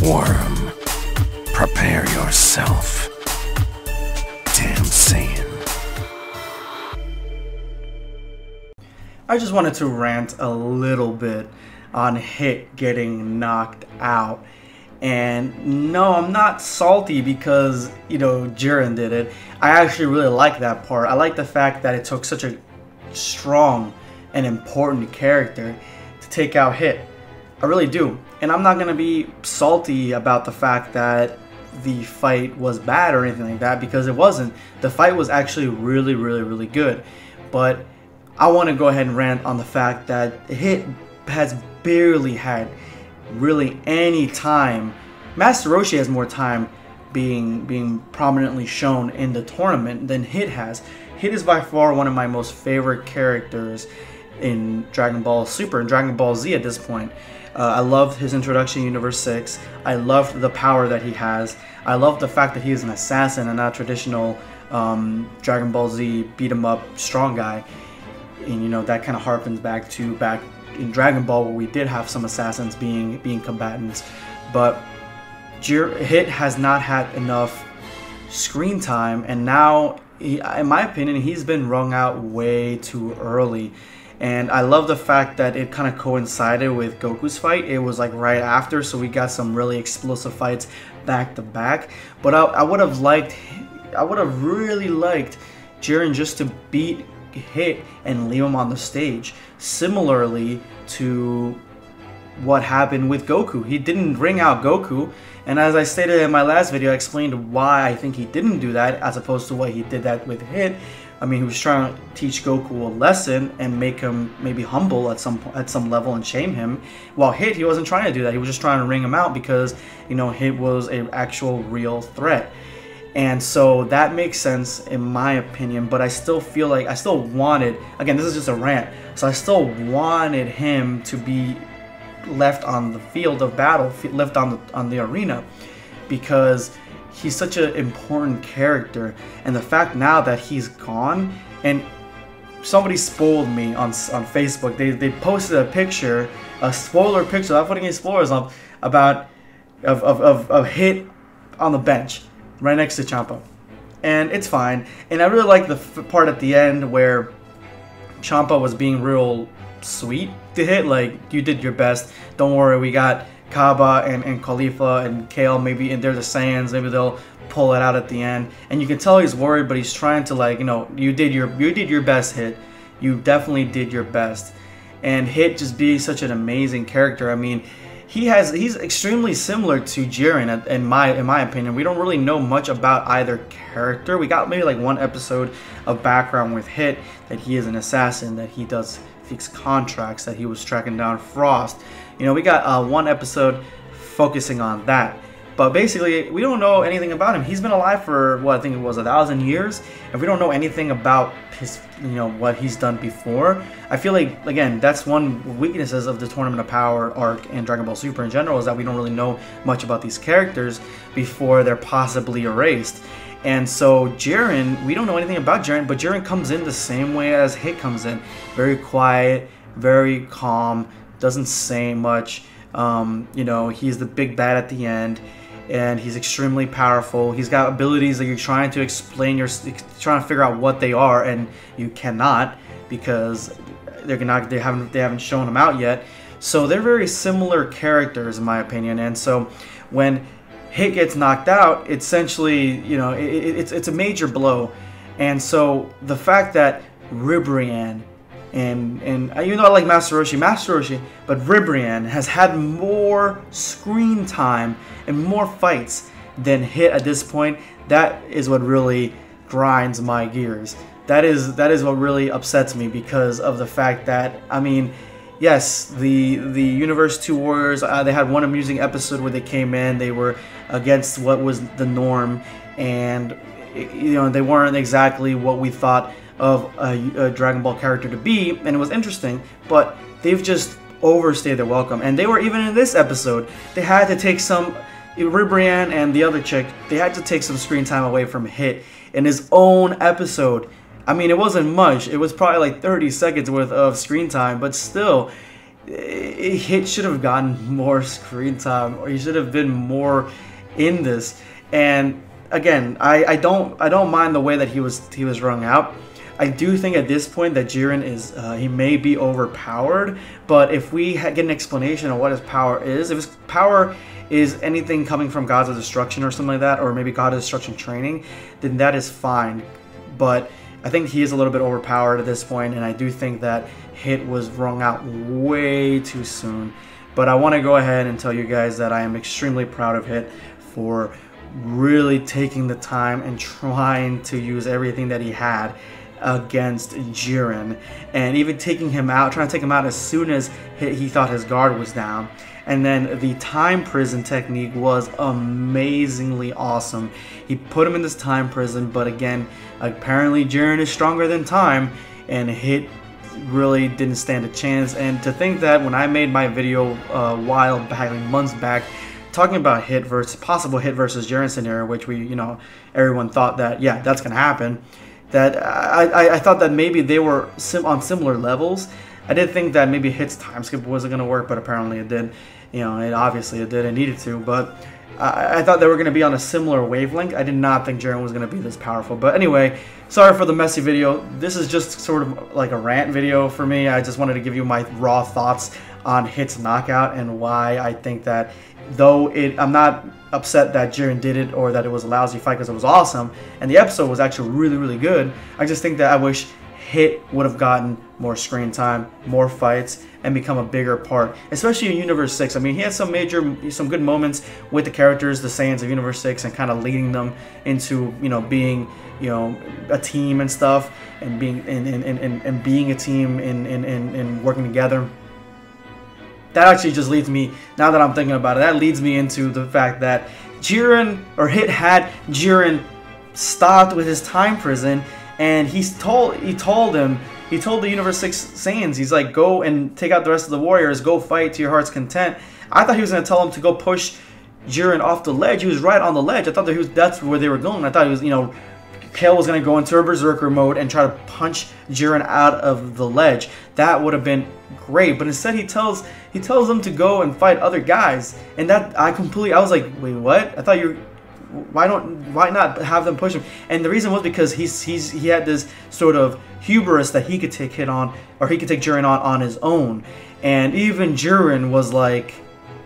Worm, prepare yourself. Damn Saiyan. I just wanted to rant a little bit on Hit getting knocked out. And no, I'm not salty because, Jiren did it. I actually really like that part. I like the fact that it took such a strong and important character to take out Hit. I really do. And I'm not going to be salty about the fact that the fight was bad or anything like that, because it wasn't. The fight was actually really, really, really good. But I want to go ahead and rant on the fact that Hit has barely had really any time. Master Roshi has more time being prominently shown in the tournament than Hit has. Hit is by far one of my most favorite characters in Dragon Ball Super and Dragon Ball Z at this point. I loved his introduction in Universe 6. I loved the power that he has. I love the fact that he is an assassin and not a traditional Dragon Ball Z beat-em-up strong guy. And that kind of harkens back in Dragon Ball, where we did have some assassins being combatants. But Hit has not had enough screen time, and now, in my opinion, he's been wrung out way too early. And I love the fact that it kind of coincided with Goku's fight. It was like right after, so we got some really explosive fights back to back. But I would have really liked Jiren just to beat Hit and leave him on the stage, similarly to what happened with Goku. He didn't ring out Goku, and as I stated in my last video, I explained why I think he didn't do that as opposed to what he did that with Hit. I mean, he was trying to teach Goku a lesson and make him maybe humble at some level and shame him. While Hit, he wasn't trying to do that. He was just trying to ring him out because Hit was an actual real threat. And so that makes sense in my opinion, but I still feel like I still wanted, again, this is just a rant, so I still wanted him to be left on the field of battle, left on the arena, because he's such an important character. And the fact now that he's gone, and somebody spoiled me on Facebook, they posted a picture, a spoiler picture, I'm putting any spoilers up, about of Hit on the bench right next to Champa, and it's fine. And I really like the part at the end where Champa was being real sweet to Hit, like, you did your best, don't worry, we got Kaba and Khalifa and Kale, maybe, and they're the Saiyans, maybe they'll pull it out at the end. And you can tell he's worried, but he's trying to, like, you did your best, Hit, you definitely did your best. And Hit just being such an amazing character. I mean, he's extremely similar to Jiren in my opinion. We don't really know much about either character. We got maybe like one episode of background with Hit, that he is an assassin, that he does fix contracts, that he was tracking down Frost. We got one episode focusing on that. But basically, we don't know anything about him. He's been alive for, what, I think it was 1,000 years. And we don't know anything about his, what he's done before. I feel like, again, that's one weaknesses of the Tournament of Power arc and Dragon Ball Super in general, is that we don't really know much about these characters before they're possibly erased. And so Jiren, we don't know anything about Jiren, but Jiren comes in the same way as Hit comes in. Very quiet, very calm, doesn't say much. He's the big bad at the end. And he's extremely powerful. He's got abilities that you're trying to explain, you're trying to figure out what they are, and you cannot, because they haven't shown them out yet. So they're very similar characters in my opinion. And so when Hit gets knocked out, essentially, it's a major blow. And so the fact that Ribrianne and even though I like Master Roshi, but Ribrianne has had more screen time and more fights than Hit at this point, that is what really grinds my gears. That is what really upsets me, because of the fact that, I mean, yes, the Universe 2 Warriors, they had one amusing episode where they came in, they were against what was the norm, and they weren't exactly what we thought of a Dragon Ball character to be, and it was interesting, but they've just overstayed their welcome. And they were, even in this episode, they had to take some, Ribrianne and the other chick, they had to take some screen time away from Hit in his own episode. I mean, it wasn't much, it was probably like 30 seconds worth of screen time, but still, Hit should have gotten more screen time, or he should have been more in this. And again, I don't mind the way that he was rung out. I do think at this point that Jiren is he may be overpowered, but if we get an explanation of what his power is, if his power is anything coming from Gods of Destruction or something like that, or maybe God of Destruction training, then that is fine. But I think he is a little bit overpowered at this point, and I do think that Hit was wrung out way too soon. But I want to go ahead and tell you guys that I am extremely proud of Hit for really taking the time and trying to use everything that he had against Jiren, and even taking him out, trying to take him out as soon as he thought his guard was down. And then the time prison technique was amazingly awesome. He put him in this time prison, but again, apparently Jiren is stronger than time, and Hit really didn't stand a chance. And to think that when I made my video a while back, like months back, talking about possible Hit versus Jiren scenario, which everyone thought that, yeah, that's gonna happen, that I thought that maybe they were on similar levels. I did think that maybe Hit's time skip wasn't gonna work, but apparently it did. Obviously it did. It needed to, but I thought they were gonna be on a similar wavelength. I did not think Jiren was gonna be this powerful. But anyway, sorry for the messy video. This is just sort of like a rant video for me. I just wanted to give you my raw thoughts on Hit's knockout and why I think that, though I'm not upset that Jiren did it or that it was a lousy fight, because it was awesome and the episode was actually really, really good. I just think that I wish Hit would have gotten more screen time, more fights, and become a bigger part, especially in Universe 6. I mean, he had some good moments with the characters, the Saiyans of Universe 6, and kind of leading them into, being, a team and stuff, and being being a team and working together. That actually just leads me, now that I'm thinking about it, that leads me into the fact that Hit had Jiren stopped with his time prison, and he told the Universe 6 Saiyans, he's like, go and take out the rest of the warriors, go fight to your heart's content. I thought he was going to tell him to go push Jiren off the ledge. He was right on the ledge. I thought that that's where they were going. I thought he was, Kale was going to go into a berserker mode and try to punch Jiren out of the ledge. That would have been great, but instead he tells them to go and fight other guys, and that I was like, wait, what? I thought why not have them push him? And the reason was because he had this sort of hubris that he could take Jiren on his own, and even Jiren was like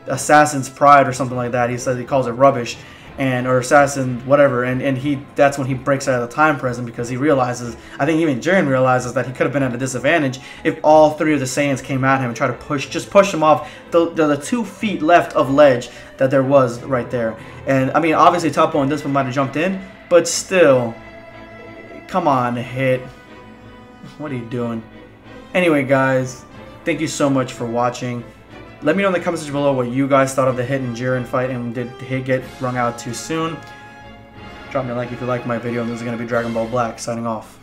assassin's pride or something like that. He calls it rubbish, or assassin whatever, and that's when he breaks out of the time prison, because he realizes, I think even Jiren realizes, that he could have been at a disadvantage if all three of the Saiyans came at him and tried to just push him off the 2 feet left of ledge that there was right there. And I mean, obviously Toppo and this one might have jumped in, but still, come on, Hit, what are you doing? Anyway, guys, thank you so much for watching. Let me know in the comment section below what you guys thought of the Hit and Jiren fight, and did Hit get wrung out too soon? Drop me a like if you liked my video, and this is going to be Dragon Ball Black, signing off.